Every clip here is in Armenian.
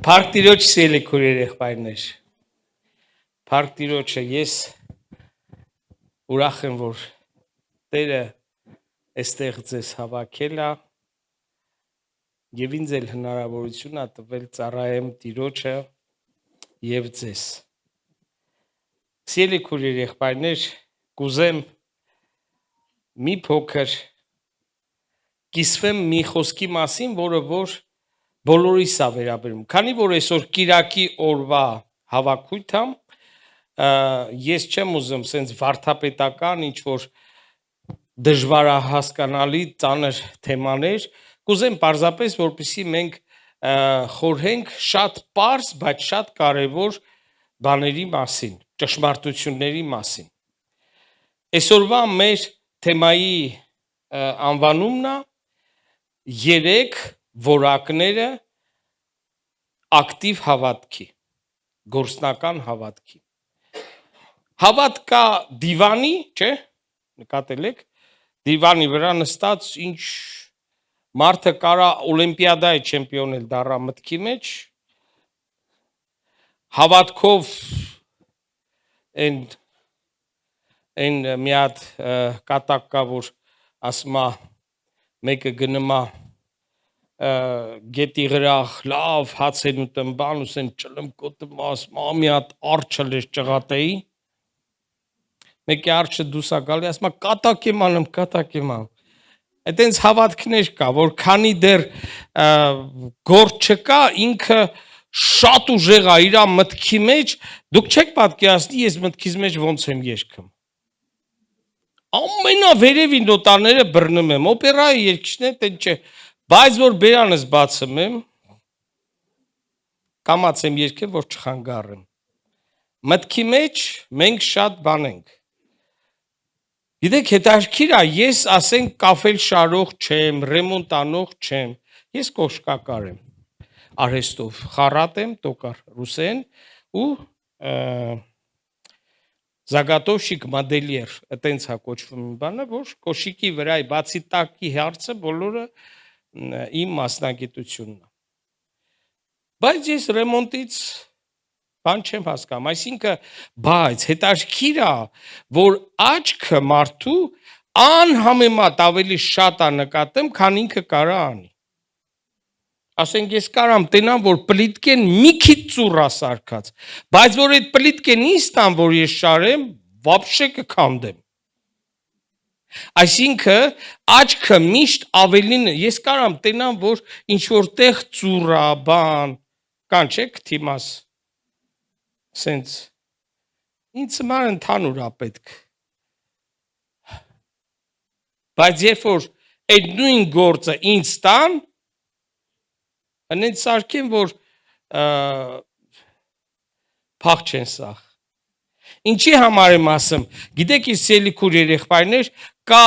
Փառք Տիրոջ սիրելի քույրեր եղբայրներ։ Փառք Տիրոջը ես ուրախ եմ, որ Տերը այստեղ ձեզ հավաքել է եւ ինձ էլ հնարավորություն ա տվել ծառայեմ Տիրոջը եւ ձեզ։ Սիրելի քույրեր եղբայրներ, կուզեմ մի փոքր կիսվեմ մի խոսքի մասին, որը որ բոլորիս է վերաբերում։ Քանի որ այսօր Կիրակի օրվա հավաքույթ եմ, ես չեմ ուզում սենց վարդապետական ինչ որ դժվարահասկանալի ծանր թեմաներ, կուզեմ պարզապես որպեսզի մենք խորհենք շատ պարզ, բայց շատ կարևոր բաների մասին, ճշմարտությունների մասին։ Այսօրվա մեր թեմայի անվանումն է երեք որակները ակտիվ հավատքի, գործնական հավատքի։ Հավատքա դիվանի, չէ՞, նկատել եք, դիվանի վրա նստած ինչ մարդը կարա օլիմպիադայի չեմպիոն էլ դառա մտքի մեջ, հավատքով այն մի հատ կատակ կա, որ ասում է մեկը գնում է գետի գրախ, լավ հաց են ուտեմ, բան ուսեն ճլմկոտը ասում է մի հատ արջը լես ճղատեի, մեկի արջը դուսա գալի, ասում է կատակ եմ անում, այդենց հավատքներ կա, որ քանի դեռ գործ չկա, ինքը շատ ուժեղ է իր մտքի մեջ, դուք չեք պատկերացնի ես մտքիս մեջ ոնց եմ երգում։ Ամենավերևի նոտաները բռնում եմ, օպերայի երգիչներ տեն չէ, բայց որ բերանս բացում եմ, կամաց եմ երգեմ, որ չխանգարեմ։ Մտքի մեջ մենք շատ բան ենք։ Գիտեք, հետաքրքիր է, ես ասենք կաֆել շարող չեմ, ռեմոնտ անող չեմ, ես կոշկակար եմ, արհեստով, խառատ եմ, տոկար ռուսեն ու Զագատովշիկ մոդելյեր, այտենց հա կոչվում բանը, որ կոշիկի վրա բացի տակի հարցը բոլորը իմ մասնագիտությունն է։ Բայց ես ռեմոնտից բան չեմ հասկանում, այսինքն, բայց հետաքրքիր է, որ աչքը մարդու անհամեմատ ավելի շատ է նկատեմ, քան ինքը կարա անի։ Ասենք ես կարամ տենամ, որ պլիտկեն մի քիչ ծուռ է սարքած, բայց որ այդ պլիտկեն ինձ տան, որ ես շարեմ, վաբշե կքանդեմ։ Այսինքն աչքը միշտ ավելին, ես կարամ տենամ, որ ինչ որտեղ ծուռ է, բան, կան չէ քթիմաս, սենց, ինձ համար ընդհանուր է պետք։ Բայց երբ որ այդ նույն գործը ինձ տան, հենց սարքեմ, որ փախ չեն սաղ։ Ինչի համար եմ ասում, գիտեք իր սիրելի քույրեր եղբայրներ, կա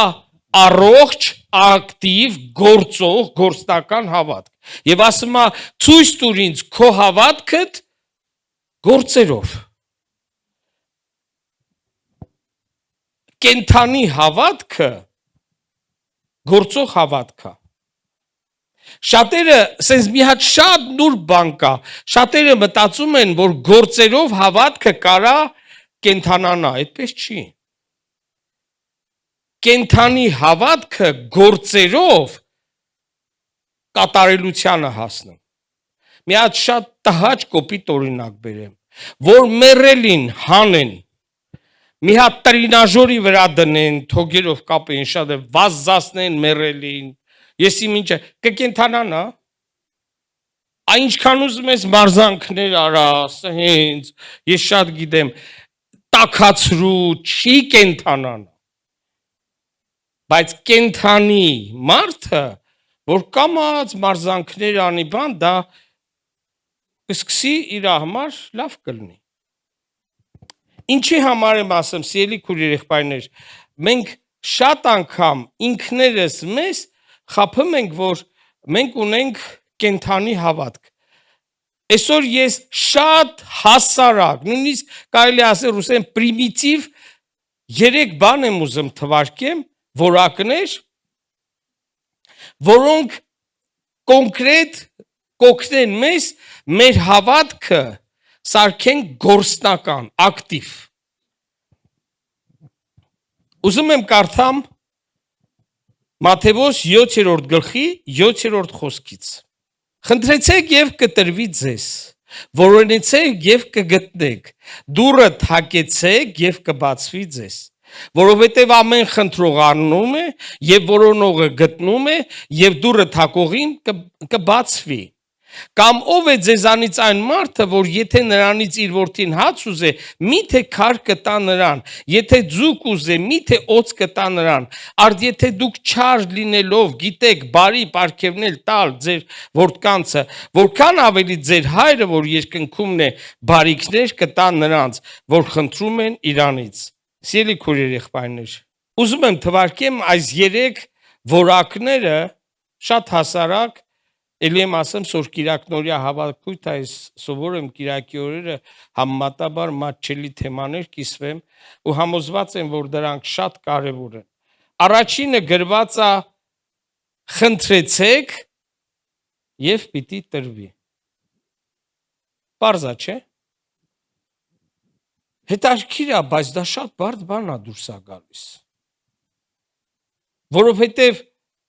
առողջ, ակտիվ, գործող, գործնական հավատք։ Եվ ասում է, ցույց տուր ինձ քո հավատքդ գործերով։ Կենթանի հավատքը գործող հավատք է։ Շատերը սենց մի հատ շատ նուրբ բան կա, շատերը մտածում են, որ գործերով հավատքը կարա կենթանանա, այդպես չի։ Կենթանի հավատքը գործերով կատարելությանը հասնում։ Մի հատ շատ տհաճ կոպիտ օրինակ բերեմ, որ մեռելին հանեն, մի հատ տրինաժորի վրա դնեն, թոգերով կապեն, շատ է վազզասնեն մեռելին, ես իմ ինչը, կկենթանանա, այնչքան ուզում ես մարզանքներ արա, հենց, ես շատ գիտեմ, տաքացրու, չի կենթանանա, բայց կենթանի մարդը, որ կամաց մարզանքներ անի բան, դա կսկսի իր համար լավ կլնի։ Ինչի համար եմ ասում, սիրելի քույրեր եղբայրներ, մենք շատ անգամ ինքներս մեզ խաբում ենք, որ մենք ունենք կենթանի հավատք։ Այսօր ես շատ հասարակ, նույնիսկ կարելի ասել ռուսերեն պրիմիտիվ երեք բան եմ ուզում թվարկեմ, որակներ, որոնք կոնկրետ կօգնեն մեզ մեր հավատքը սարքեն գործնական, ակտիվ։ Ուզում եմ կարդամ Մատթեոս 7-րդ գլխի 7-րդ խոսքից։ Խնդրեցեք եւ կտրվի ձեզ, որոնեցեք եւ կգտնեք, դուռը թակեցեք եւ կբացվի ձեզ, որովհետեւ ամեն խնդրող առնում է եւ որոնողը գտնում է եւ դուռը թակողին կբացվի։ Կամ ով է ձեզանից այն մարդը, որ եթե նրանից իր որդին հաց ուզե, միթե քար կտա նրան, եթե ձուկ ուզե, միթե օձ կտա նրան, արդ եթե դուք չար լինելով գիտեք բարի պարգևնել տալ ձեր որդկանցը, որքան ավելի ձեր հայրը, որ երկնքումն է, բարիքներ կտա նրանց, որ խնդրում են իրանից։ Սիրելի քույրեր, եղբայրներ, ուզում եմ թվարկեմ այս 3 որակները շատ հասարակ Էլի եմ ասեմ, որ կիրակնորյա հավաքույթ այս սովոր եմ կիրակի օրերը համեմատաբար մատչելի թեմաներ կիսվեմ ու համոզված եմ, որ դրանք շատ կարևոր են։ Առաջինը գրված է խնդրեցեք եւ պիտի տրվի։ Պարզա, չէ՞։ Հետաքրքիր է, բայց դա շատ բարդ բան է դուրս է գալիս։ Որովհետեւ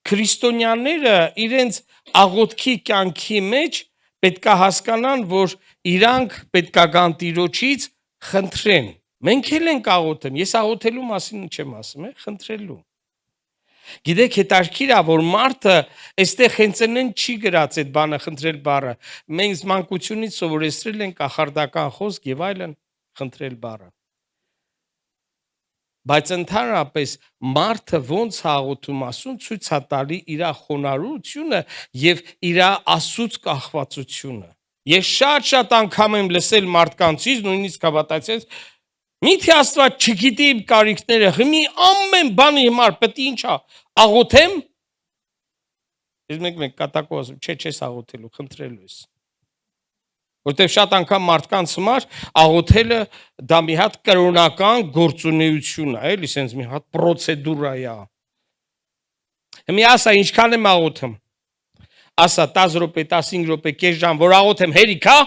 քրիստոնյաները իրենց աղոթքի կյանքի մեջ պետք է հասկանան, որ իրանք պետք է գան Տիրոջից խնդրեն։ Մենք էլ ենք աղոթում, ես աղոթելու մասին չեմ ասում, խնդրելու։ Գիտեք, հետաքրքիր է, որ մարդը այստեղ հենց այնն չի գրած այդ բանը խնդրել բառը։ Մենք մանկությունից սովորեցրել ենք կախարդական խոսք եւ այլն խնդրել բառը։ Բայց ընդհանրապես մարդը ոնց աղոթում ասում ցույց է տալի իր խոնարհությունը եւ իր Աստծուց կախվածությունը։ Ես շատ անգամ եմ լսել մարդկանցից, նույնիսկ հավատացած, միթե Աստված չգիտի իմ կարիքները, հիմի ամեն բանի համար պետք է ինչա աղոթեմ։ Ես մեկ կատակով ասում, չէ, չես աղոթելու, խնդրելու ես։ Որտեւ շատ անգամ մարդկանց համար աղոթելը դա մի հատ կրոնական գործունեություն է, էլի, sense մի հատ պրոցեդուրա է։ Հիմա ասա ինչքան եմ աղոթում։ Ասա 10 րոպե, 15 րոպե, կես ժամ, որ աղոթեմ հերիք, հա։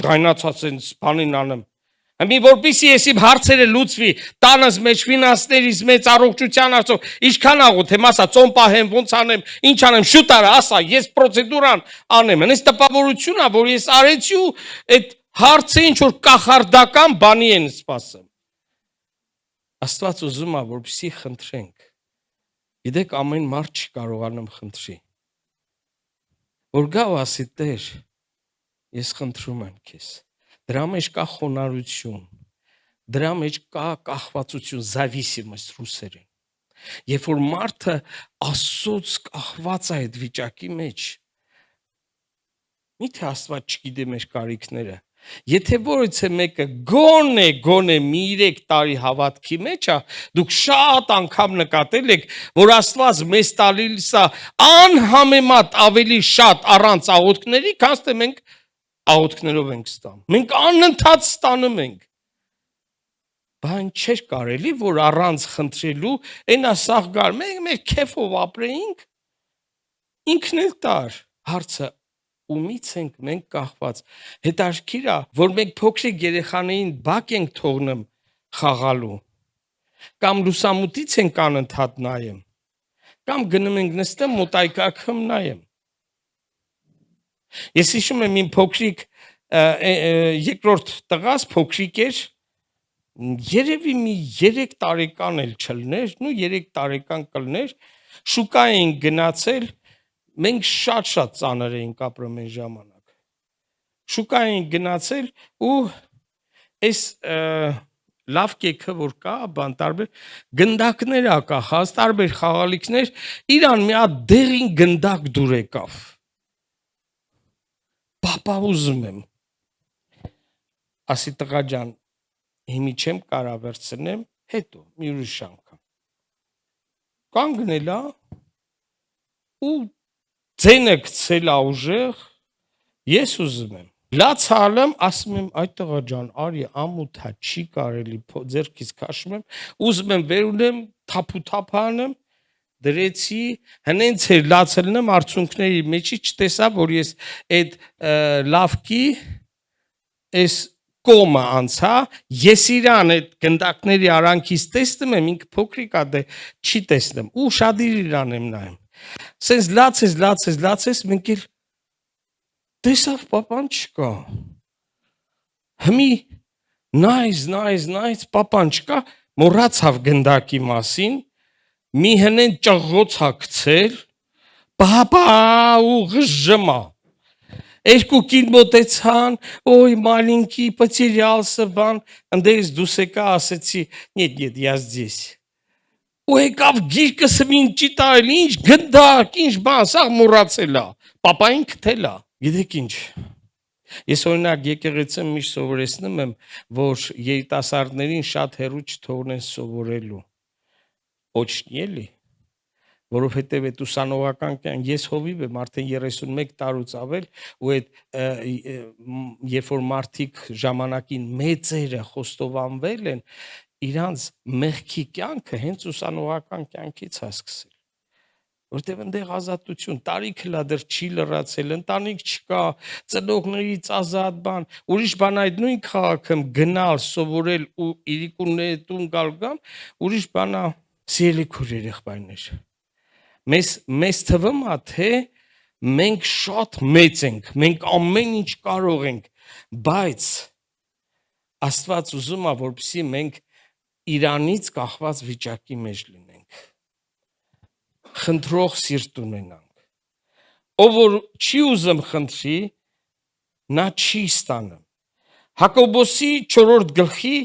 Ջղայնացած են սպանին անեմ։ Հիմա որպեսզի ես իմ հարցերը լուծվի, տանս մեջ ֆինանսներից մեջ առողջության հարցով, ինչքան աղոթեմ, ասա ծոմ պահեմ, ոնց անեմ, ինչ անեմ, շուտ արա, ասա, ես պրոցեդուրան անեմ։ Հենց տպավորություն է, որ ես արեցի ու այդ հարցը ինչ որ կախարդական բանի են սպասում։ Աստված ուզում է, որպեսզի խնդրենք։ Գիտեք, ամեն մարդ չի կարողանում խնդրի։ Որ գա ու ասի Տեր, ես խնդրում եմ քեզ։ Դրա մեջ կա խոնարհություն, դրա մեջ կա կախվածություն, зависимость ռուսերեն։ Երբ որ մարդը Աստծոց կախված է այդ վիճակի մեջ, միթե Աստված չգիտի մեր կարիքները։ Եթե որից է մեկը գոնե մի 3 տարի հավատքի մեջ է, դուք շատ անգամ նկատել եք, որ Աստված մեզ տալիս է անհամեմատ ավելի շատ առանց աղոթքների, քան թե մենք աղոթքներով ենք ստանում։ Մենք անընդհատ ստանում ենք։ Բան չէր կարելի, որ առանց խնդրելու այնա սաղ գար, մենք մեր քեֆով ապրեինք, ինքն էլ տար։ Հարցը ումից ենք մենք կախված։ Հետաքրքիր է, որ մենք փոքրիկ երեխաներին բակ ենք թողնում խաղալու, կամ լուսամուտից ենք անընդհատ նայում, կամ գնում ենք նստեմ մոտայքակում նայեմ։ Ես հիշում եմ իմ փոքրիկ երկրորդ տղաս փոքրիկ էր, երևի մի 3 տարեկան էլ չլներ, նու 3 տարեկան կլներ, շուկա էինք գնացել, մենք շատ ծանր էինք ապրում այն ժամանակ։ Շուկա էինք գնացել ու այս լավ կեքը որ կա, բան տարբեր գնդակներ ա կախած, տարբեր խաղալիքներ, իրան մի հատ դեղին գնդակ դուր եկավ։ Պապա ուզում եմ։ Ասի տղա ջան, հիմի չեմ կարա վերցնեմ, հետո մի ուրիշ անգամ։ Կանգնել ա ու ձենը գցել ա ուժեղ, ես ուզում եմ։ Լացալեմ, ասում եմ, այ տղա ջան, արի ամութա չի կարելի, ձեռքից քաշում եմ, ուզում եմ վերունեմ, թափանեմ, դրեցի, հենց էր լացելնեմ արցունքների մեջի չտեսա, որ ես այդ լավքի այս կոմը անցա, ես իրան այդ գնդակների արանքից տեսնում եմ, ինքը փոքրիկ է, դե չի տեսնում, ու շադիր իրան եմ նայում, սենց լացես, մենք էլ տեսավ պապան չկա, հմի նայց, պապան չկա, մոռացավ գնդակի մասին, մի հնեն ճղղոց է գցել, պապա ու ղժմա, երկու կին մոտեցան, ոյ маленький потерялся բան, ընդերս դուս եկա ասեցի, нет, я здесь, ու եկավ գիրկս մին ճիտայել, ինչ գնդակ, ինչ բան, սաղ մոռացել է, պապային գտել է, գիտեք ինչ, ես օրինակ եկեղեցում միշտ սովորեցնում եմ, որ երիտասարդներին շատ հեռու չթողնեն սովորելու, օչնի էլի, որովհետև այդ ուսանողական կյանք, ես հովիվ եմ արդեն 31 տարուց ավել, ու այդ երբ որ մարդիկ ժամանակին մեծերը խոստովանվել են, իրանց մեղքի կյանքը հենց ուսանողական կյանքից է սկսել, որտեղ ընդեղ ազատություն, տարիքը լա դեռ չի լրացել, ընտանիք չկա, ծնողներից ազատ բան, ուրիշ բան այդ նույն քաղաքում գնալ, սովորել ու իրիկունների տուն գալ, ուրիշ բան է, սիրելի քույր երեխայներ, մեզ թվում է, թե մենք շատ մեծ ենք, մենք ամեն ինչ կարող ենք, բայց Աստված ուզում է, որպեսզի մենք իրանից կախված վիճակի մեջ լինենք, խնդրող սիրտ ունենանք, ով որ չի ուզում խնդրի, նա չի ստանում, Հակոբոսի 4-րդ գլխի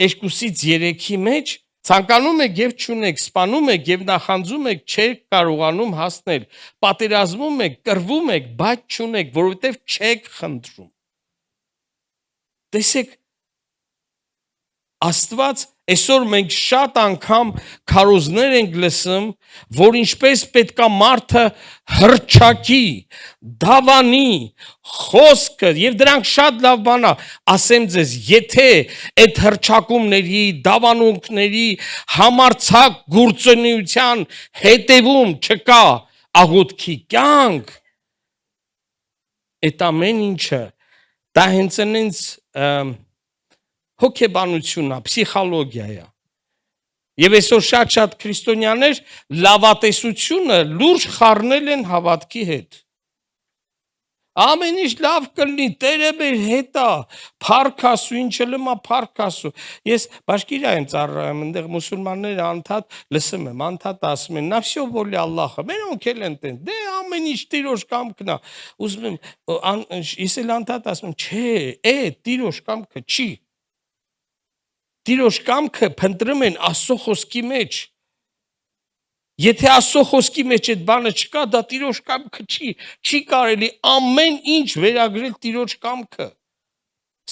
2-3 մեջ ցանկանում եք եւ չունեք, սպանում եք եւ նախանձում եք, չեք կարողանում հասնել, պատերազմում եք, կռվում եք, բայց չունեք, որովհետեւ չեք խնդրում, տեսեք, Աստված այսօր մենք շատ անգամ քարոզներ ենք լսում, որ ինչպես պետքա մարդը հռչակի, դավանի, խոսքը եւ դրանք շատ լավ բան է, ասեմ ձեզ, եթե այդ հռչակումների, դավանունքների համարցակ գործունեության հետևում չկա աղոթքի կյանք, այդ ամեն ինչը դա հենց այնց հոգեբանություն է, պսիխոլոգիա է, եւ այսօր շատ քրիստոնյաներ լավատեսությունը լուրջ խառնել են հավատքի հետ, ամեն ինչ լավ կլինի, Տերը մեր հետ է, փառք Աստծո, ինչը լմա փառք Աստծո, ես բաշկիրա եմ ծառայում, այնտեղ մուսուլմանները անդադ լսում եմ, անդադ ասում են, նա всё воля Ալլահը, մենոնք էլ են տեն, դե ամեն ինչ Տիրոջ կամքն է, ուզում եմ, ես էլ անդադ ասում եմ, չէ, Տիրոջ կամքը չի, Տիրոջ կամքը փնտրում են Աստծո խոսքի մեջ, եթե Աստծո խոսքի մեջ այդ բանը չկա, դա Տիրոջ կամքը չի կարելի ամեն ինչ վերագրել Տիրոջ կամքը,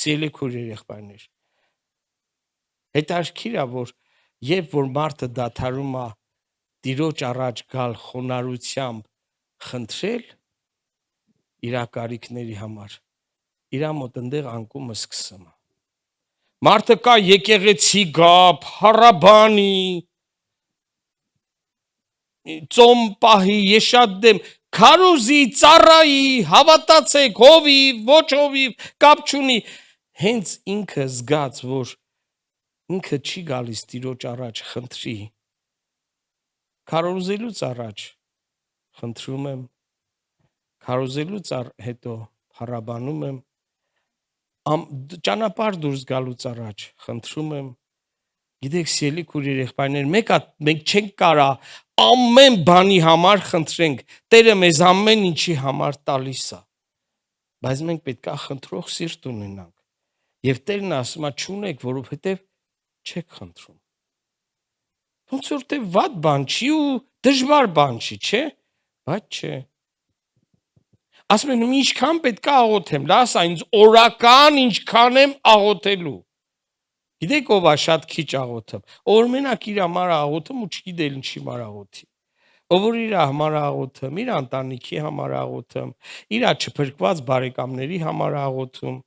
սիրելի քույր երեխայներ, հետաքրքիր է, որ երբ որ մարդը դադարում է Տիրոջ առաջ գալ խոնարհությամբ խնդրել իր կարիքների համար, իր մոտ ընդեղ անկումը սկսում է, մարդը կա եկեղեցի գա, փառաբանի, ծոմ պահի, ես շատ դեմ, քարոզի, ծառայի, հավատացեք, հովիվ, ոչ հովիվ, կապ չունի, հենց ինքը զգաց, որ ինքը չի գալիս Տիրոջ առաջ խնդրի, քարոզելուց առաջ խնդրում եմ, քարոզելուց հետո փառաբանում եմ, ճանապարհ դուրս գալուց առաջ խնդրում եմ, գիտեք սիրելի քույր երեխայներ, մենք չենք կարա ամեն բանի համար խնդրենք, Տերը մեզ ամեն ինչի համար տալիս է, բայց մենք պետքա խնդրող սիրտ ունենանք, եւ Տերն ասում է չունեք, որովհետեւ չեք խնդրում, ոնց որ թե վատ բան չի ու դժվար բան չի, չէ, բայց չէ, ասում եմ ինչքան պետքա աղոթեմ, լաս ինձ օրական ինչքան եմ աղոթելու, գիտեք ով է շատ քիչ աղոթում, ով մենակ իր համար աղոթում ու չգիտե ինչի համար աղոթի, ով որ իր համար աղոթում, իր ընտանիքի համար աղոթում, իր չփրկված բարեկամների համար աղոթում,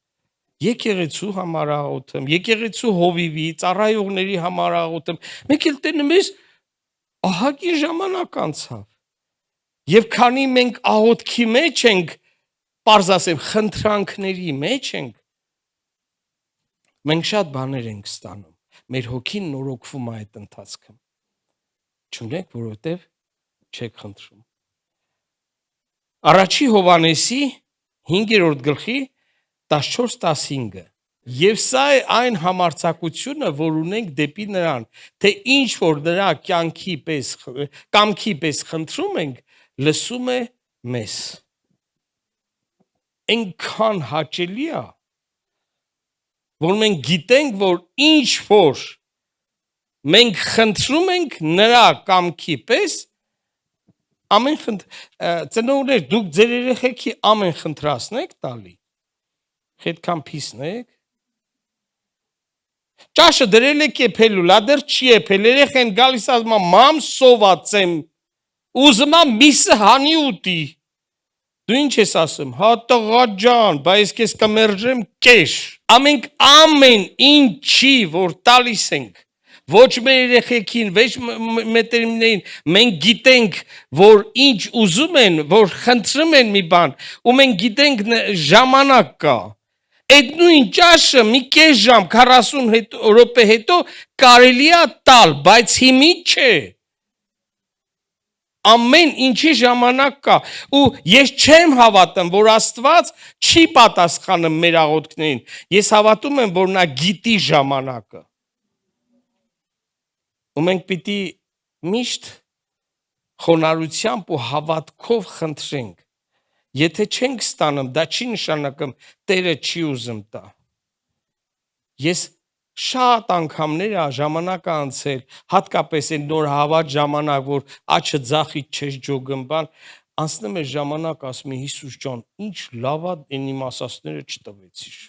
եկեղեցու համար աղոթում, եկեղեցու հովիվի, ծառայողների համար աղոթում, մենք էլ տենը մեզ ահագին ժամանակ անցավ։ Եվ քանի մենք աղոթքի մեջ ենք, պարզ ասեմ, խնդրանքների մեջ ենք, մենք շատ բաներ ենք ստանում։ Մեր հոգին նորոգվում է այդ ընթացքում։ Չունեք, որովհետև չեք խնդրում։ Առաջի Հովանեսի 5-րդ գլխի 14-15-ը։ Եվ սա է այն համարձակությունը, որ ունենք դեպի նրան, թե ինչ որ նրա կամքի պես խնդրում ենք, լսում է մեզ։ Այնքան հաճելի է, որ մենք գիտենք, որ ինչ որ մենք խնդրում ենք նրա կամքի պես, ծնողներ, դուք ձեր երեխեքի ամեն խնդրածն եք տալի, հետքան փիսն եք, ճաշը դրել եք եփելու, լա դեռ չի եփել, երեխեն գալիս ասում է մամ սոված եմ, ուզում եմ միսը հանի ուտի, դու ինչ ես ասում, հա տղա ջան, բայց քեզ կմերժեմ կեշ, ամենք ամեն ինչի որ տալիս ենք, ոչ մեր երեխեքին, ոչ մետերիմներին, մենք գիտենք, որ ինչ ուզում են, որ խնդրում են մի բան, ու մենք գիտենք ժամանակ կա, այդ նույն ճաշը մի կես ժամ 40 րոպե հետո կարելի է տալ, բայց հիմի չէ, ամեն ինչի ժամանակ կա, ու ես չեմ հավատում, որ Աստված չի պատասխանում մեր աղոթքներին, ես հավատում եմ, որ նա գիտի ժամանակը, ու մենք պիտի միշտ խոնարհությամբ ու հավատքով խնդրենք, եթե չենք ստանում, դա չի նշանակում Տերը չի ուզում տա, ես շատ անգամներ ժամանակ անցել, հատկապես այն նոր հավատ ժամանակ, որ աչը ձախից չես ջոգում բան, անցնում է ժամանակ, ասում է Հիսուս ջան, ինչ լավ է այն իմ ասածները չտվեցիր,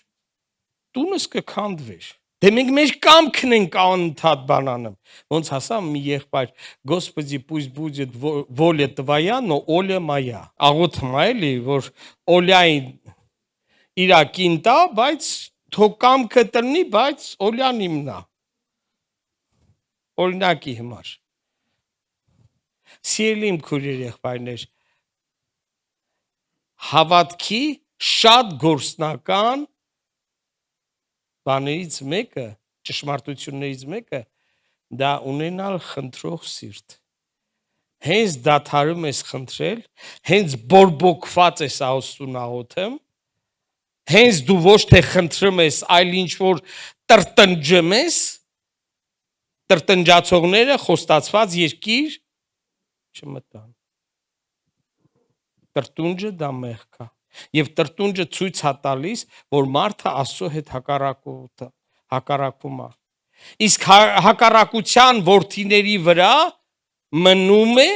տունս կքանդվեր, դե մենք մեր կամքն ենք անընդհատ բան անում, ոնց հասա մի եղբայր, Господи, пусть будет воля твоя, но Оля моя, աղոթում է էլի, որ Օլյային իրա կին տա, բայց թո կամքը տնի, բայց Օլյան իմն է, օրինակի համար, սիրելի իմ քույրեր եղբայրներ, հավատքի շատ գործնական բաներից մեկը, ճշմարտություններից մեկը, դա ունենալ խնդրող սիրտ, հենց դադարում ես խնդրել, հենց բորբոքված ես Աստծուն աղոթում, հենց դու ոչ թե խնդրում ես, այլ ինչ որ տրտնջում ես, տրտնջացողները խոստացված երկիր չմտան, տրտունջը դա մեղք է, և տրտունջը ցույց է տալիս, որ մարդը Աստծո հետ հակառակվում է, իսկ հակառակության որդիների վրա մնում է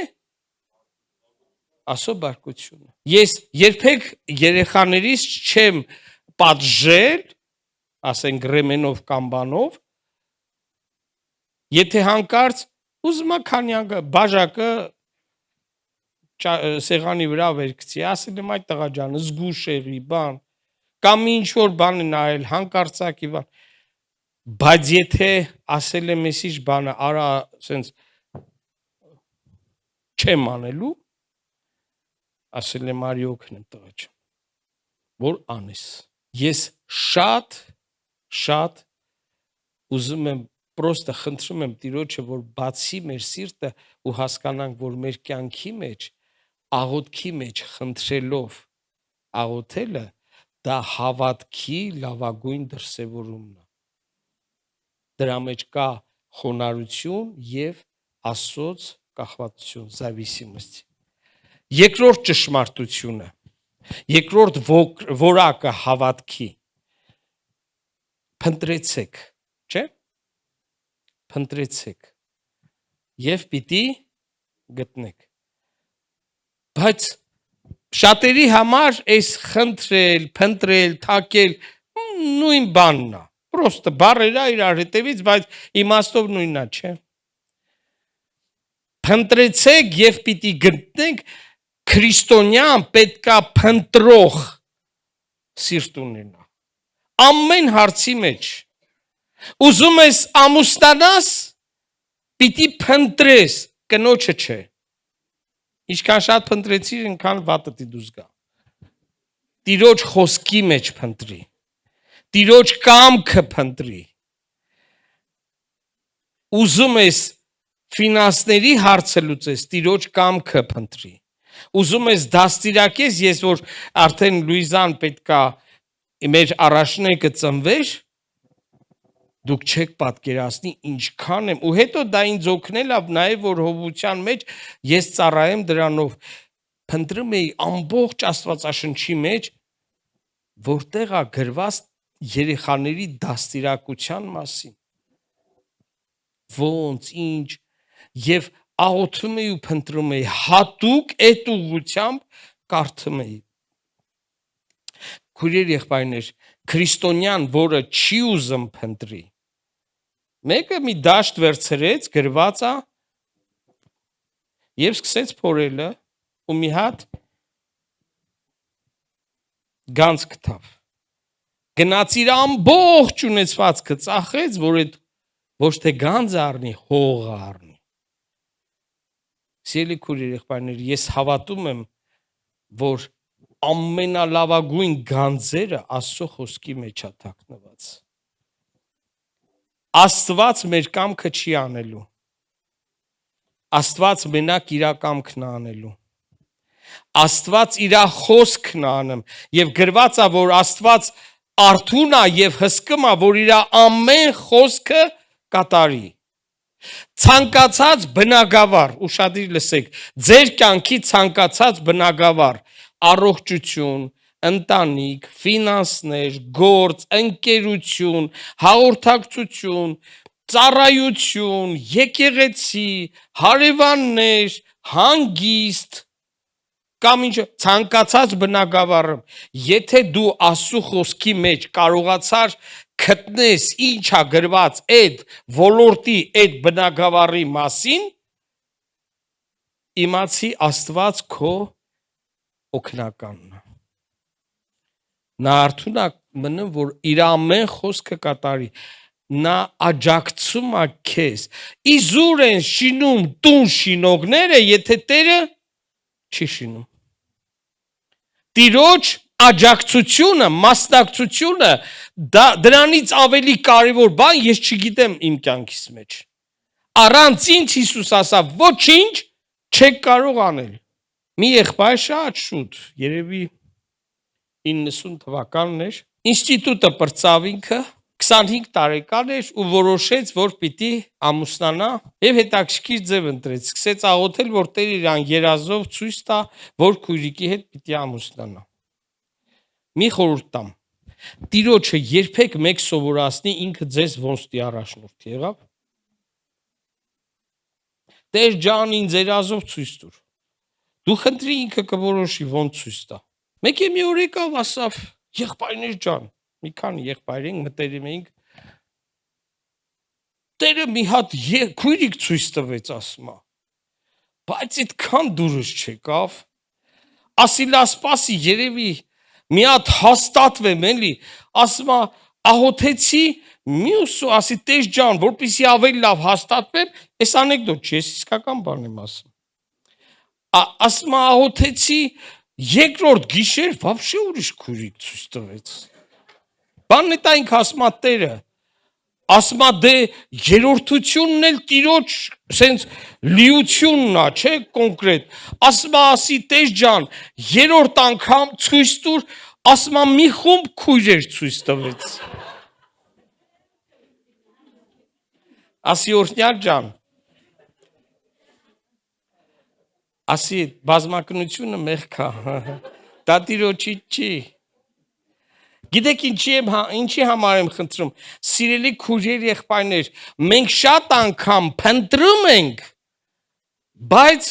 Աստծո բարկությունը, ես երբեք երեխաներիս չեմ պատժել, ասենք ռեմենով կամ բանով, եթե հանկարծ ուզում է քանյակը, բաժակը սեղանի վրա վերգցի, ասել եմ այդ տղա ջան, զգուշ եղի, բան, կամ ինչ որ բան է նայել, հանկարծակի բան, բայց եթե ասել եմ ես ինչ բանը, արա սենց չեմ անելու, ասել եմ արի օգնեմ տղա ջան, որ անես, ես շատ ուզում եմ, պրոստը խնդրում եմ Տիրոջը, որ բացի մեր սիրտը ու հասկանանք, որ մեր կյանքի մեջ, աղոթքի մեջ խնդրելով աղոթելը, դա հավատքի լավագույն դրսևորումն է, դրա մեջ կա խոնարհություն և Աստծոց կախվածություն, зависимость, երկրորդ ճշմարտությունը, երկրորդ որակը հավատքի, փնտրեցեք, չէ, փնտրեցեք և պիտի գտնեք, բայց շատերի համար այս խնդրել, փնտրել, թակել, նույն բանն է, պրոստը բառերը իրար հետևից, բայց իմաստով նույնն է, չէ, փնտրեցեք և պիտի գտնեք, քրիստոնյան պետքա փնտրող սիրտ ունենա, ամեն հարցի մեջ, ուզում ես ամուսնանաս, պիտի փնտրես, կնոջը չէ։ Ինչքան շատ փնտրեցիր, այնքան վատը դուս գա։ Տիրոջ խոսքի մեջ փնտրի։ Տիրոջ կամքը փնտրի։ Ուզում ես ֆինանսների հարցը լուծես, Տիրոջ կամքը փնտրի։ Ուզում ես դաստիարակես, ես որ արդեն Լուիզան պետքա մեր առաջնեկը ծնվեր, դուք չեք պատկերացնի ինչքան եմ, ու հետո դա ինձ օգնել ավ նաև որ հովության մեջ ես ծառայեմ դրանով, փնտրում էի ամբողջ Աստվածաշնչի մեջ, որտեղ է գրված երեխաների դաստիարակության մասին, ոնց, ինչ, եւ աղոթում էի ու փնտրում էի, հատուկ այդ ուղղությամբ կարդում էի։ Քույրեր եղբայրներ, քրիստոնյան, որը չի ուզում փնտրի, մեկը մի դաշտ վերցրեց, գրված է, եւ սկսեց փորելը, ու մի հատ գանձ գտավ։ Գնաց իր ամբողջ ունեցվածքը ծախեց, որ այդ ոչ թե գանձ առնի, հող առնի։ Սիրելի քույրեր եղբայրներ, ես հավատում եմ, որ ամենալավագույն գանձերը Աստծո խոսքի մեջ է թաքնված։ Աստված մեր կամքը չի անելու։ Աստված մենակ իր կամքն է անելու։ Աստված իր խոսքն է անում, եւ գրված է, որ Աստված արթուն է եւ հսկում է, որ իր ամեն խոսքը կատարի։ Ցանկացած բնագավառ, ուշադիր լսեք, ձեր կյանքի ցանկացած բնագավառ, առողջություն, ընտանիք, ֆինանսներ, գործ, ընկերություն, հաղորդակցություն, ծառայություն, եկեղեցի, հարևաններ, հանգիստ, կամ ինչ ցանկացած բնագավառը, եթե դու Աստծո խոսքի մեջ կարողացար գտնես ինչ է գրված այդ ոլորտի, այդ բնագավառի մասին, իմացի Աստված քո օգնականն է։ Նա արթուն է մնում, որ իր ամեն խոսքը կատարի, նա աջակցում է քեզ։ Իզուր են շինում տուն շինողները, եթե Տերը չի շինում։ Տիրոջ աջակցությունը, մասնակցությունը դրանից ավելի կարևոր բան ես չգիտեմ իմ կյանքիս մեջ։ Առանց ինձ Հիսուս ասավ, ոչինչ չեք կարող անել։ Մի եղբայր շատ շուտ, երևի 90 թվականն էր, ինստիտուտը պրծավ ինքը, 25 տարեկան էր ու որոշեց, որ պիտի ամուսնանա եւ հետաքրքիր ձև ընտրեց, սկսեց աղոթել, որ Տեր իրան երազով ցույց տա, որ քույրիկի հետ պիտի ամուսնանա։ Մի խորհուրդ տամ, Տիրոջը երբեք մեկ սովորացնի, ինքը ձեզ ոնց տի առաջնորդ եղավ։ Տեր ջան, ինձ երազով ցույց տուր։ Դու խնդրի, ինքը կորոշի ոնց ցույց տա։ Մեկ մի օր եկավ, ասավ, եղբայրներ ջան, մի քանի եղբայր ենք, մտերիմ ենք, Տերը մի հատ քույրիկ ցույց տվեց, ասում է, բայց այդքան դուրս չեկավ, ասի լա սպասի, երևի մի հատ հաստատվեմ, էլի, ասում է, աղոթեցի, մյուսը ասի Տեր ջան, որպեսզի ավելի լավ հաստատվեմ, այս անեկդոտ չի, ես իսկական բան եմ ասում։ Ասում է, աղոթեցի, երկրորդ գիշեր вообще ուրիշ քույրիկ ցույց տվեց։ Բանն է դա ինքը ասում է Տերը, ասում է դե երրորդությունն էլ Տիրոջ սենց լիությունն է, չէ, կոնկրետ։ Ասում է, ասի Տեր ջան, երրորդ անգամ ցույց տուր, ասում է մի խումբ քույրեր ցույց տվեց։ Ասի օրհնյալ ջան, ասի բազմակնությունը մեղք է, դա Տիրոջից չի։ Գիտեք ինչի համար եմ խնդրում, սիրելի քույրեր եղբայրներ, մենք շատ անգամ փնտրում ենք, բայց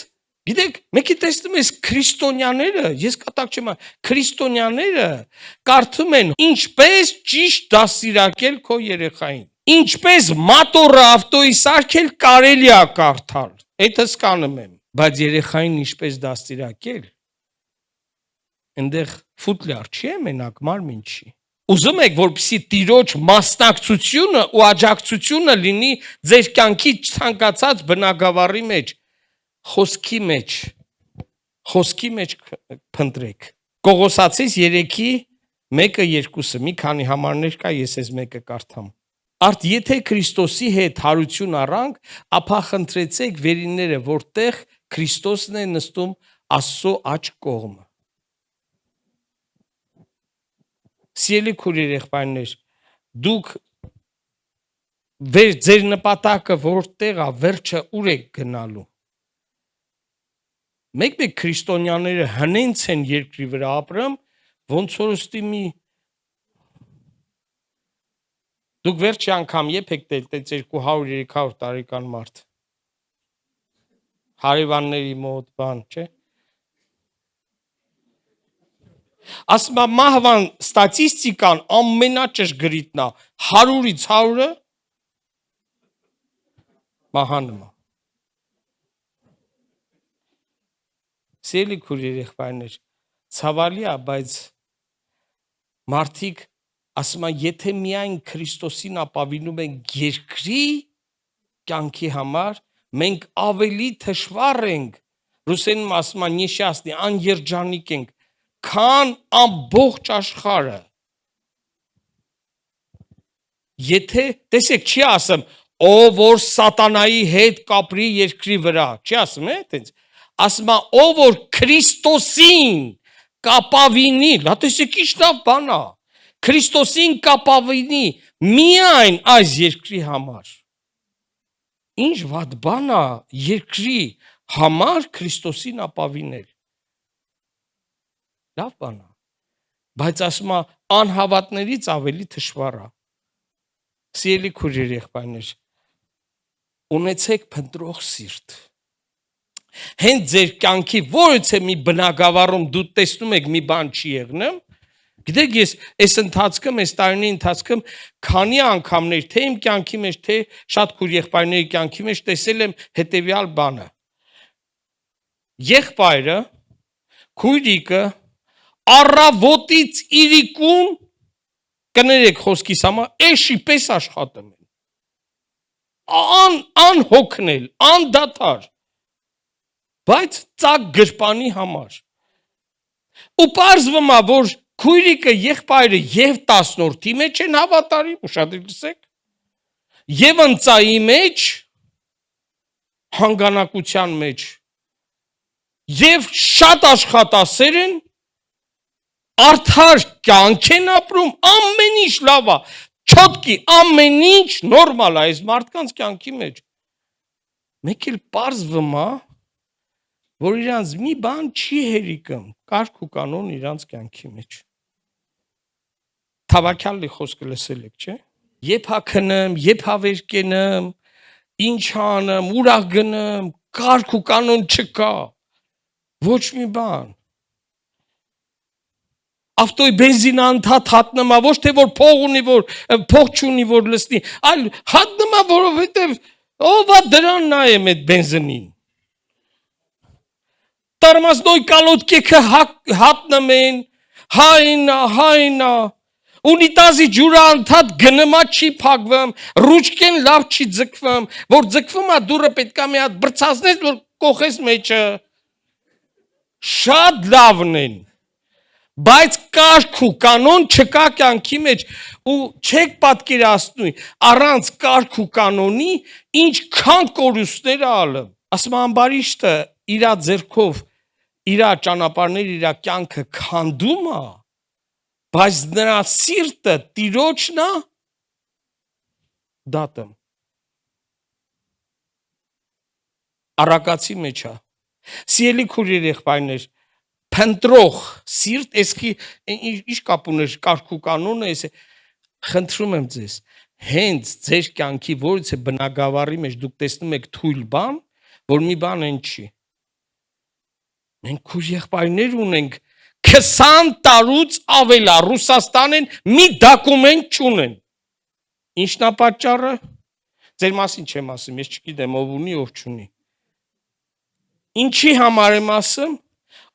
գիտեք, մեկի տեսնում ես քրիստոնյաները, ես կատակ չեմ, քրիստոնյաները կարդում են ինչպես ճիշտ դաստիարակել քո երեխային, ինչպես մատորը ավտոյի սարքել կարելի է կարդալ, այդ հասկանում եմ, բայց երեխային ինչպես դաստիարակել, այնտեղ ֆուտլյար չի է մենակ, մարմին չի։ Ուզում եք, որպեսզի Տիրոջ մասնակցությունը ու աջակցությունը լինի ձեր կյանքի ցանկացած բնագավառի մեջ, խոսքի մեջ փնտրեք։ Կողոսացիս 3-ի 1-2, մի քանի համարներ կա, ես այս մեկը կարդամ։ Արդ եթե Քրիստոսի հետ հարություն առանք, ապա խնդրեցեք վերինները, որտեղ Քրիստոսն է նստում Աստծո աջ կողմը։ Սիրելի քույրեր, եղբայրներ, դուք ձեր նպատակը որտեղ է, վերջը ուր եք գնալու։ Մեկ-մեկ քրիստոնյաները հնենց են երկրի վրա ապրում, ոնց որ ստի մի դուք վերջի անգամ երբ եք տել 200-300 տարեկան մարդ հարևանների մոտ բան, չէ։ Ասում եմ մահվան ստատիստիկան ամենաճշգրիտն է, 100-ից 100-ը մահանում է։ Սիրելի քույրեր, եղբայրներ, ցավալի է, բայց մարդիկ ասում են, եթե միայն Քրիստոսին ապավինում ենք երկրի կյանքի համար, մենք ավելի թշվառ ենք, ռուսերենում ասում են նեսчастный, աներջանիկ ենք, քան ամբողջ աշխարհը։ Եթե տեսեք, չի ասում, ով որ սատանայի հետ կապրի երկրի վրա, չի ասում, այտենց։ Ասում է, ով որ Քրիստոսին կապավինի, լա տեսեք ինչ լավ բան է։ Քրիստոսին կապավինի միայն այս երկրի համար։ Ինչ վատ բան է երկրի համար Քրիստոսին ապավինել։ Լավ բան է։ Բայց ասում է, անհավատներից ավելի թշվառ է։ Սիրելի քույրեր, եղբայրներ, ունեցեք փնտրող սիրտ։ Հենց ձեր կյանքի որևէ մի բնակավարում դու տեսնում եք մի բան չի եղնում, գիտեք ես այս ընթացքում, այս տարիների ընթացքում քանի անգամներ թե իմ կյանքի մեջ, թե շատ քույր եղբայրների կյանքի մեջ տեսել եմ հետևյալ բանը։ Եղբայրը, քույրիկը առավոտից իրիկուն կներեք խոսքիս համար, էշի պես աշխատում են, անհոգնել, անդադար, բայց ծակ գրպանի համար։ Ու պարզվում է, որ քույրիկը, եղբայրը եւ 10-րդի մեջ են հավատարիմ, ուշադրիր լսեք, եւ ընծայի մեջ, հանգանակության մեջ, եւ շատ աշխատասեր են, արդար կյանք են ապրում, ամեն ինչ լավ է, չոտքի, ամեն ինչ նորմալ է այս մարդկանց կյանքի մեջ։ Մեկ էլ պարզվում է, որ իրանց մի բան չի հերիկում, կարգ ու կանոն իրանց կյանքի մեջ։ Թավաքյալի խոսքը լսել եք, չէ։ Եբ հա քնեմ, եբ հա վեր կենեմ, ինչ անեմ, ուրա գնեմ, կարգ ու կանոն չկա, ոչ մի բան։ Ավտոյի բենզինը անդադ հատնումա, ոչ թե որ փող ունի, որ փող չունի, որ լսնի, այլ հատնումա, որովհետև ով է դրան նայեմ այդ բենզինին։ Տормозной колодкեքը հատնում են, հայնա, ունիտազի ջուրը անդադ գնումա չի փակվում, ռուչկեն լավ չի ձգվում, որ ձգվում է դուրը պետք է մի հատ բրցացնես, որ կողես մեջը։ Շատ լավն են, բայց կարգ ու կանոն չկա կյանքի մեջ ու չեք պատկերացնում առանց կարգ ու կանոնի ինչքան կորուստներ ալը։ Ասում ամբարիշտը իրա ձեռքով իրա ճանապարհներ իրա կյանքը քանդում է, բայց նրա սիրտը տիրոջն է դատում։ Առակացի մեջ է։ Սիրելի քույրեր, եղբայրներ, փնտրող սիրտ, էսքի ինչ կապ ուներ կարգ ու կանոնը, էս խնդրում եմ ձեզ, հենց ձեր կյանքի որից է բնակավարի մեջ դուք տեսնում եք թույլ բան, որ մի բան են չի։ Մենք քույր եղբայրներ ունենք 20 տարուց ավել է Ռուսաստանեն մի դոկումենտ չունեն։ Ինչն է պատճառը։ Ձեր մասին չեմ ասում, ես չգիտեմ ով ունի, ով չունի։ Ինչի համար եմ ասում։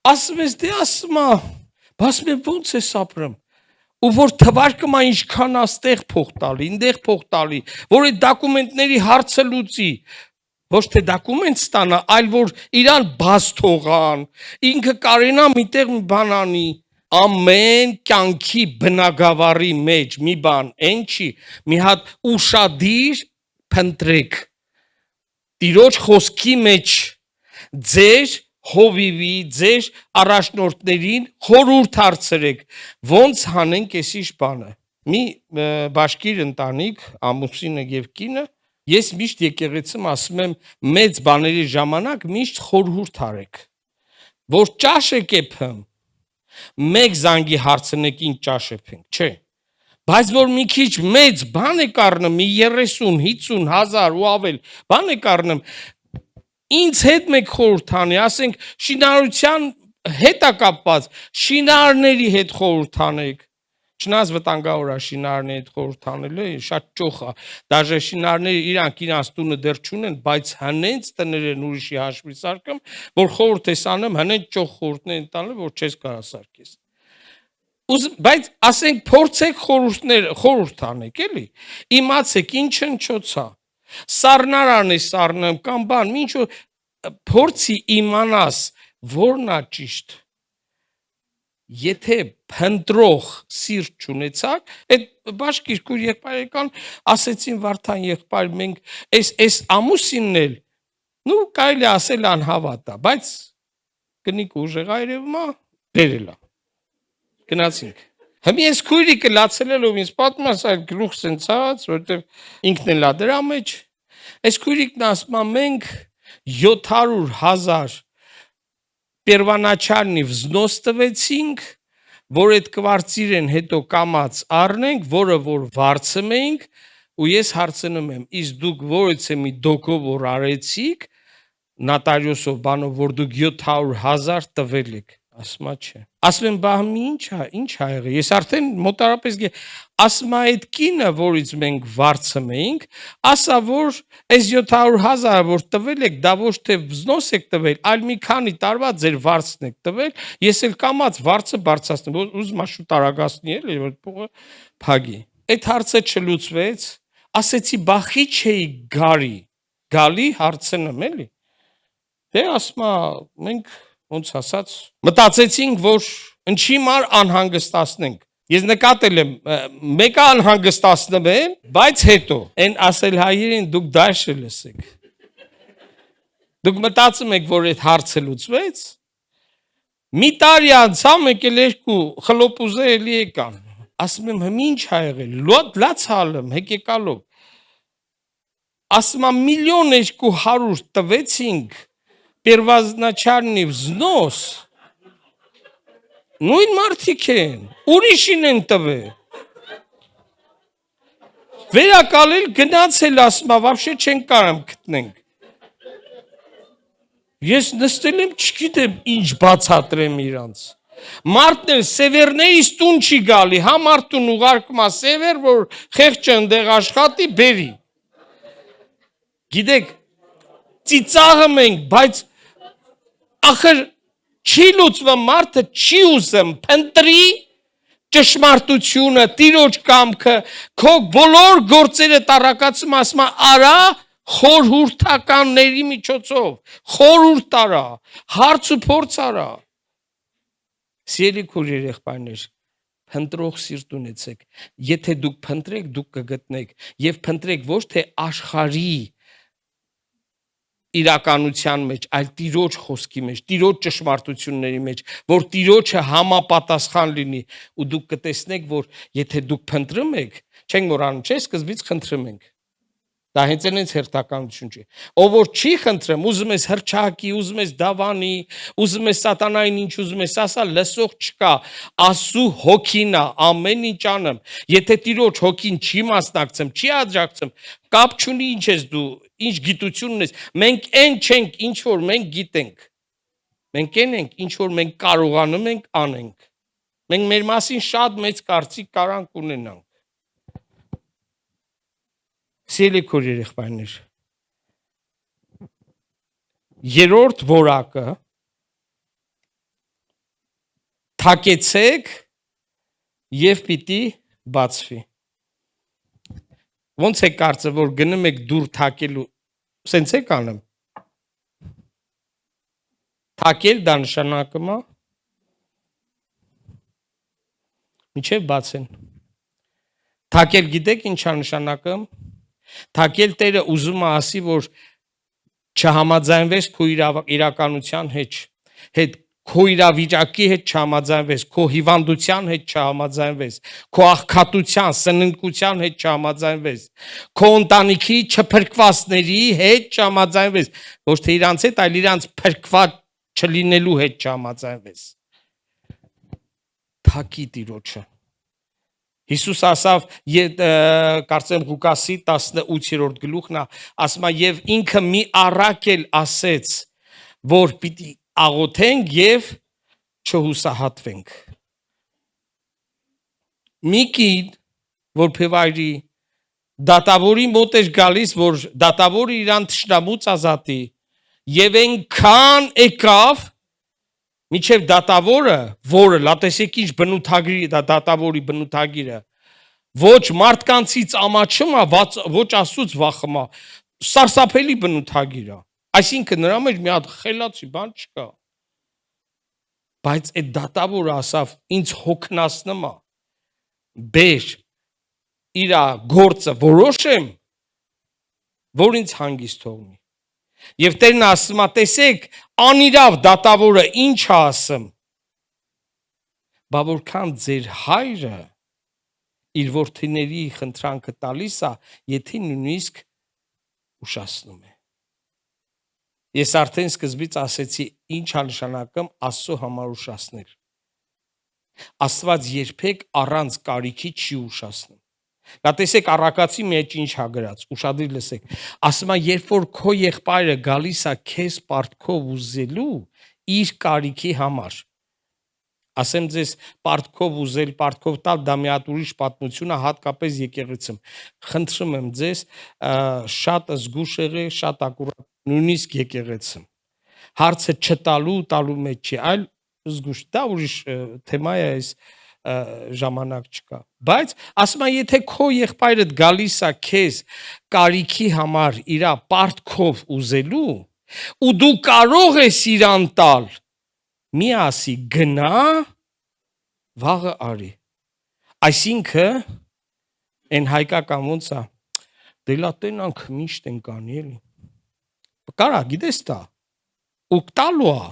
Ասում ես դե ասում է, բայց მე ոնց ես ապրում։ Ու որ թվարկում է ինչքան աստեղ փող տալի, ինդեղ փող տալի, որ այդ դոկումենտների հարցը լուծի։ Ոչ թե դոկումենտ ստանա, այլ որ իրան բաց թողան, ինքը կարենա միտեղ մի բան անի, ամեն կյանքի բնագավառի մեջ մի բան, այն չի, մի հատ ուշադիր փնտրեք, Տիրոջ խոսքի մեջ ձեր հովիվի, ձեր առաջնորդներին խորհուրդ հարցրեք, ոնց հանենք էսիշ բանը, մի բաշկիր ընտանիք, ամուսինը եւ կինը, ես միշտ եկեղեցում ասում եմ մեծ բաների ժամանակ միշտ խորհուրդ արեք, որ ճաշ եք եփեմ, մեկ զանգի հարցնեք ինչ ճաշ եփենք, չէ, բայց որ մի քիչ մեծ բան եք առնում, մի 30-50 հազար ու ավել, բան եք առնում, ինձ հետ մեկ խորհուրդ անի, ասենք շինարարության հետ է կապված, շինարարների հետ խորհուրդ անեք, Չնայած վտանգավոր է շինարարների հետ խորհուրդ անելը, շատ ճոխ է, դաժե շինարարները իրանց տունը դեռ չունեն, բայց հենց տներ են ուրիշի հաշվի սարքում, որ խորհուրդ ես անում, հենց ճոխ խորհուրդներ են տալու, որ չես կարող սարքես։ Բայց ասենք փորձեք խորհուրդ անեք, էլի։ Իմացեք ինչ հնչոցա։ Սառնարան է սառնում կամ բան, ինչ փորձի իմանաս, որն է ճիշտ։ Եթե փնտրող սիրտ չունեցաք, այդ բաշկիր քույր եղբայրական ասեցին Վարդան եղբայր, մենք այս ամուսինն էլ, նու կարելի ասել անհավատ է, բայց կնիկ ուժեղ այրևմա բերել է։ Գնացինք։ Հիմա ես քույրիկը լացելով ինձ պատմում ասա գլուխ սենցած, որտեվ ինքն էլ է դրա մեջ։ Այս քույրիկն ասում է մենք 700,000 Первоначальный վզնոս տվեցինք, որ այդ կվարծիրեն հետո կամած առնենք, որը որ վարձում ենք, ու ես հարցնում եմ, իսկ դուք որից մի դոկով որ արեցիք, նոտարիոսով բանով, որ դուք 700,000 տվել եք, ասում է չէ։ Ասում եմ, բա ինչ ա եղել։ Ես արդեն մոտարապես ասում է այդ կինը, որից մենք վարձում ենք, ասա որ այս 700,000 որ տվել եք, դա ոչ թե վզնոս եք տվել, այլ մի քանի տարվա ձեր վարձն եք տվել, ես էլ կամած վարձը բարձրացնեմ, ուզում եմ շուտ արագացնի էլի, որ փողը փագի։ Այդ հարցը չլուծվեց, ասեցի բախի չէի գալի հարցնեմ էլի։ Դե ասում է մենք ոնց ասած մտածեցինք, որ ինչի մար անհանգստացնենք։ Ես նկատել եմ, մեկը անհանգստացնում են, բայց հետո այն ասել հայերին դուք դաշը լսեք։ Դուք մտածում եք, որ այդ հարցը լուծվեց։ Մի տարի անցավ, մեկ էլ երկու խլոպուզը էլի եկան։ Ասում եմ, հիմա ինչ ա եղել։ Լաց հալում, հեկեկալով։ Ասում եմ 1,200,000 տվեցինք Первоначальный взнос, նույն մարդիկ են, ուրիշին են տվել։ Վերակալել գնացել ասում է, вообще չեն կարող գտնենք։ Ես նստել եմ, չգիտեմ ինչ բացատրեմ իրանց։ Մարդն էլ սևերներից տուն չի գալի, հա մարդուն ուղարկում է սևեր, որ խեղճը ընդեղ աշխատի, բերի։ Գիտեք, ծիծաղում ենք, բայց ախր չի լուծվում, մարդը չի ուզում փնտրի ճշմարտությունը, տիրոջ կամքը, քո բոլոր գործերը տարակացում ասում արա խորհուրդականների միջոցով, խորհուրդ արա, հարց ու փորձ արա։ Սիրելի քույրեր եղբայրներ, փնտրող սիրտ ունեցեք, եթե դուք փնտրեք, դուք կգտնեք, եւ փնտրեք ոչ թե աշխարհի իրականության մեջ, այլ Տիրոջ խոսքի մեջ, Տիրոջ ճշմարտությունների մեջ, որ Տիրոջը համապատասխան լինի, ու դուք կտեսնեք, որ եթե դուք փնտրում եք, չենք մոռանում, չէ՞, սկզբից խնդրում ենք։ Դա հենց այնց հերթականություն չի։ Ով որ չի խնդրում, ուզում ես հրճակի, ուզում ես դավանի, ուզում ես սատանային ինչ ուզում ես ասա, լսող չկա, Աստծո հոգին է, ամեն ինչ անում։ Եթե Տիրոջ հոգին չի մասնակցում, չի աջակցում, կապ չունի ինչ ես դու, ինչ գիտություն ունես։ Մենք այն չենք, ինչ որ մենք գիտենք։ Մենք այն ենք, ինչ որ մենք կարողանում ենք անենք։ Մենք մեր մասին շատ մեծ կարծիք կարանք ունենանք։ Սիրելի քույրեր եղբայրներ, երրորդ որակը թակեցեք եւ պիտի բացվի։ Ոնց է կարծը, որ գնում եք դուր թակելու Սենց է կանեմ։ Թակել դա նշանակում է միջև բացեն։ Թակել գիտեք ինչա նշանակում։ Թակել Տերը ուզում է ասի, որ չհամաձայնվես քո իրականության հետ, քո իրավիճակի հետ չհամաձայնվես, քո հիվանդության հետ չհամաձայնվես, քո աղքատության, սննկության հետ չհամաձայնվես, քո ընտանիքի չփրկվածների հետ չհամաձայնվես, ոչ թե իրանց հետ, այլ իրանց փրկված չլինելու հետ չհամաձայնվես։ Թակի Տիրոջը։ Հիսուս ասավ, կարծեմ Ղուկասի 18-րդ գլուխն է, ասում է եւ ինքը մի առակ էլ ասեց, որ պիտի աղոթենք եւ չհուսահատվենք։ Մի կին, որ փեվայրի դատավորի մոտ էր գալիս, որ դատավորը իրան թշնամուց ազատի, եւ այնքան եկավ միջև դատավորը, որը լատեսեք ինչ բնութագրի դա դատավորի բնութագիրը, ոչ մարդկանցից ամաչում է, ոչ Աստծուց վախում է, սարսափելի բնութագիր է։ Այսինքն նրա մեջ մի հատ խելացի բան չկա։ Բայց այդ դատավորը ասավ, ինձ հոգնածնում է, բեր իր գործը որոշեմ, որ ինձ հանգիստ թողնի։ Եվ Տերն ասում է, տեսեք, անիրավ դատավորը ինչ է ասում։ Բա որքան ձեր հայրը իր որդիների խնդրանքը տալիս է, եթե նույնիսկ ուշացնում է։ Ես արդեն սկզբից ասեցի, ինչ է նշանակում Աստծո համար ուշացնել։ Աստված երբեք առանց կարիքի չի ուշացնում։ Դա տեսեք առակացի մեջ ինչ հա գրած, ուշադիր լսեք։ Ասում է, երբ որ քո եղբայրը գալիս է քեզ պարտքով ուզելու իր կարիքի համար։ Ասեմ ձեզ, պարտքով ուզել, պարտքով տալ, դա մի հատ ուրիշ պատմություն է, հատկապես եկեղեցում։ Խնդրում եմ ձեզ, շատ զգուշ եղեք, շատ ակուրատ, նույնիսկ եկեղեցում։ Հարցը չտալու, տալու մեջ չի, այլ զգուշ, դա ուրիշ թեմա է, այս ժամանակ չկա, բայց ասում եմ, եթե քո եղբայրդ գալիս է քեզ կարիքի համար իրա պարտքով ուզելու ու դու կարող ես իրան տալ, մի ասի գնա, վաղը արի։ Այսինքն այն հայկական ոնց է, դե լա տենանք միշտ ենք անի էլի։ Կարա, գիտես դա, ու տալու է։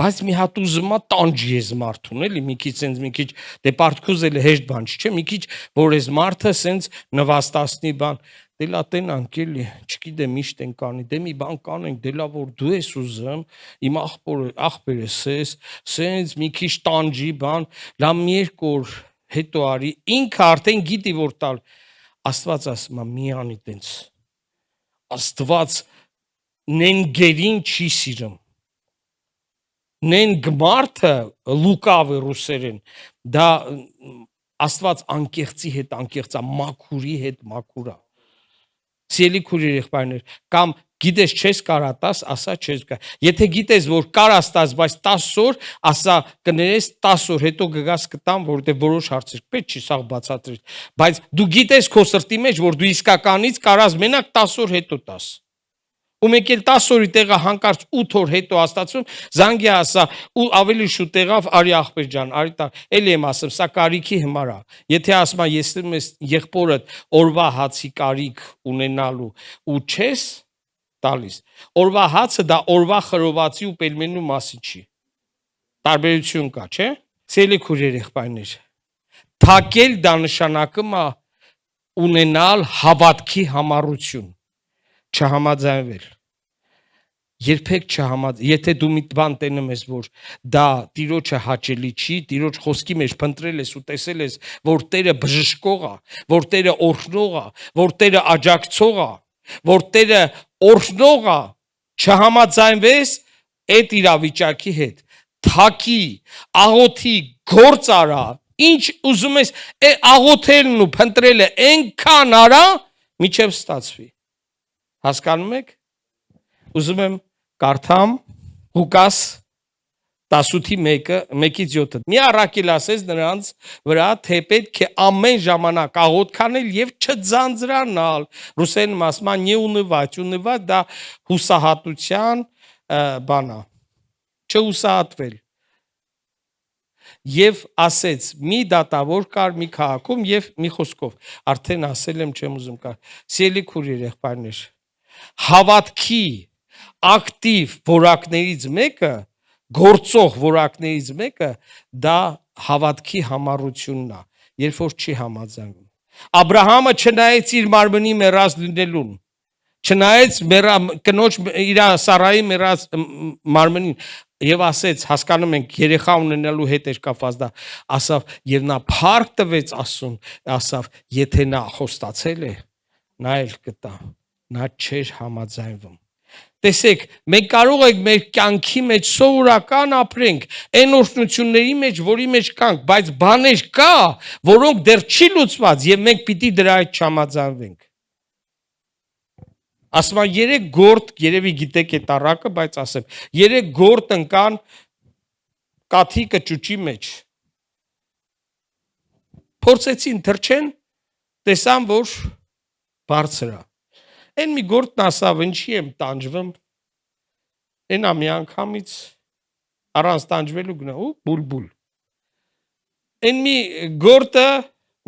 Բայց մի հատ ուզում է տանջի ես մարդուն, էլի, մի քիչ սենց, մի քիչ, դե պարտքուզելը հեշտ բան չէ, մի քիչ, որ ես մարդը սենց նվաստացնի բան, դե լա տենանք էլի, չգիտեմ միշտ ենք անի, դե մի բան կանենք, դե լա որ դու ես ուզում, իմ աղբերս ես, սենց մի քիչ տանջի բան, լա մի երկու օր հետո արի, ինքը արդեն գիտի որ տալ, Աստված ասում է մի անի տենց, Աստված նենգերին չի սիրում։ Նեն գմարդը լուկավը ռուսերեն, դա Աստված անկեղծի հետ անկեղծա, մաքուրի հետ մաքուրա։ Սիրելի քույրեր եղբայրներ, կամ գիտես չես կարա տաս, ասա չես կա։ Եթե գիտես որ կարաս տաս, բայց 10 օր, ասա կներես 10 օր հետո կգաս կտամ, որովհետև որոշ հարցեր պետք չի սաղ բացատրել։ Բայց դու գիտես քո սրտի մեջ, որ դու իսկականից կարաս մենակ 10 օր հետո տաս։ Ու մեկ էլ 10 օրի տեղը հանկարծ 8 օր հետո հաստատում, զանգի ասա, ու ավելի շուտ տեղավ արի աղբեր ջան, արի տա, էլի եմ ասում, սա կարիքի համար է։ Եթե ասում ես եղբորդ օրվա հացի կարիք ունենալու ու չես տալիս, օրվա հացը դա օրվա խրովացի ու պելմենու մասին չի։ Տարբերություն կա, չէ՞։ Սիրելի քույրեր եղբայրներ, թակել դա նշանակում է ունենալ հավատքի համառություն, չհամաձայնվել։ Երբեք չհամաձայնվել, եթե դու մի բան տենում ես, որ դա Տիրոջը հաճելի չի, Տիրոջ խոսքի մեջ փնտրել ես ու տեսել ես, որ Տերը բժշկող է, որ Տերը օրհնող է, որ Տերը աջակցող է, որ Տերը օրհնող է, չհամաձայնվես այդ իրավիճակի հետ, թակի, աղոթի, գործ արա, ինչ ուզում ես, աղոթելն ու փնտրելը այնքան արա, միջև ստացվի։ Հասկանում եք։ Ուզում եմ կարդամ Ղուկաս 18-ի 1-ից 7-ը։ Մի առաքել ասեց նրանց վրա, թե պետք է ամեն ժամանակ աղոթք անել եւ չձանձրանալ։ Ռուսերեն ասում են не унывать, унывать դա հուսահատության բանա, չհուսահատվել։ Եվ ասեց մի դատավոր կար մի քաղաքում եւ մի խոսքով արդեն ասել եմ չեմ ուզում կար սիրելի քուրեր եղբայրներ հավատքի ակտիվ որակներից մեկը գործող որակներից մեկը դա հավատքի համառությունն է երբ որ չի համաձայնում Աբրահամը չնայեց իր մարմնի մեռած լինելուն չնայեց կնոջ իր Սարայի մեռած մարմնին եւ ասեց հասկանում ենք երեխա ունենալու հետ էր կապված դա ասավ եւ նա փառք տվեց ասում ասավ եթե նա խոստացել է նա էլ կտա նա չէր համաձայնվում տեսեք մենք կարող ենք մեր կյանքի մեջ սովորական ապրենք այն օրհնությունների մեջ որի մեջ կանք բայց բաներ կա որոնք դեռ չի լուծված եւ մենք պիտի դրա հետ չհամաձայնվենք ասում են 3 գործ երևի գիտեք այդ առակը բայց ասեմ 3 գործ ընկան կաթի կճուճի մեջ փորձեցին թրջեն տեսան որ բարձր է այն մի գործն ասավ ինչի եմ տանջվում այնա մի անգամից առանց տանջվելու գնա ու բուլբուլ այն մի գործը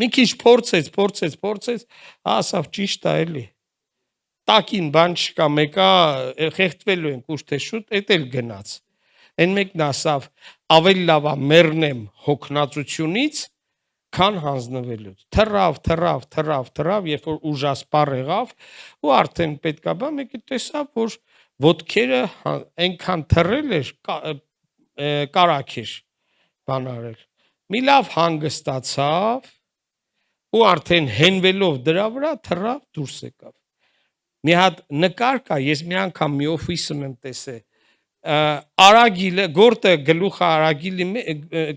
մի քիչ փորձեց ասավ ճիշտ է էլի տակին բան չկա մեկա խեղդվելու ենք ուշ թե շուտ էդ էլ գնաց այն մեկն ասավ ավելի լավ է մեռնեմ հոգնածությունից քան հանձնվելուց թռավ երբ որ ուժասպառ եղավ ու արդեն պետքա բա մեկը տեսավ որ ոտքերը այնքան թռել էր կարակ էր բան արել մի լավ հանգստացավ ու արդեն հենվելով դրա վրա թռավ դուրս եկավ մի հատ նկար կա ես մի անգամ մի օֆիսում եմ տեսել արագիլը գործը գլուխը արագիլի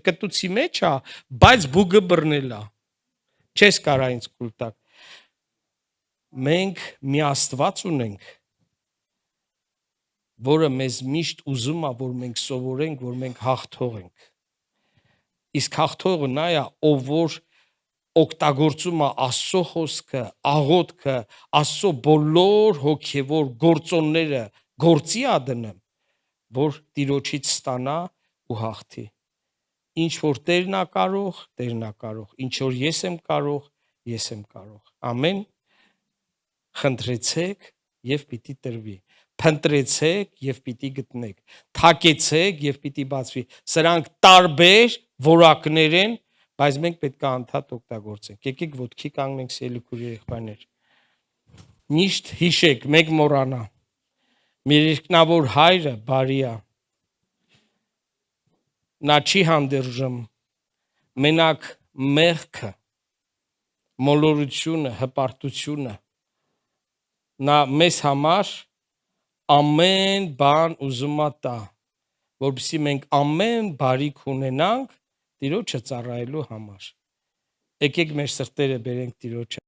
կտուցի մեջ է բայց բուգը բռնել է չես կարա ինձ կուլ տակ մենք մի Աստված ունենք որը մեզ միշտ ուզում է որ մենք սովորենք որ մենք հաղթող ենք իսկ հաղթողը նա է ով որ օգտագործում է Աստծո խոսքը, աղոթքը, Աստծո բոլոր հոգևոր գործոնները գործի է դնում, որ Տիրոջից ստանա ու հաղթի։ Ինչ որ Տերն է կարող, ինչ որ ես եմ կարող։ Ամեն խնդրեցեք եւ պիտի տրվի։ Փնտրեցեք եւ պիտի գտնեք։ Թակեցեք եւ պիտի բացվի։ Սրանք տարբեր որակներ են բայց մենք պետք է անդադ օգտագործենք։ Եկեք ոտքի կանգնենք սիրելի քույրեր եղբայրներ։ Միշտ հիշեք, մեկ մոռանա։ Մեր երկնավոր Հայրը բարի է։ Նա չի հանդերժում մենակ մեղքը, մոլորությունը, հպարտությունը։ Նա մեզ համար ամեն բան ուզում է տա, որպեսզի մենք ամեն բարիք ունենանք Տիրոջը ծառայելու համար։ Եկեք մեր սրտերը բերենք Տիրոջ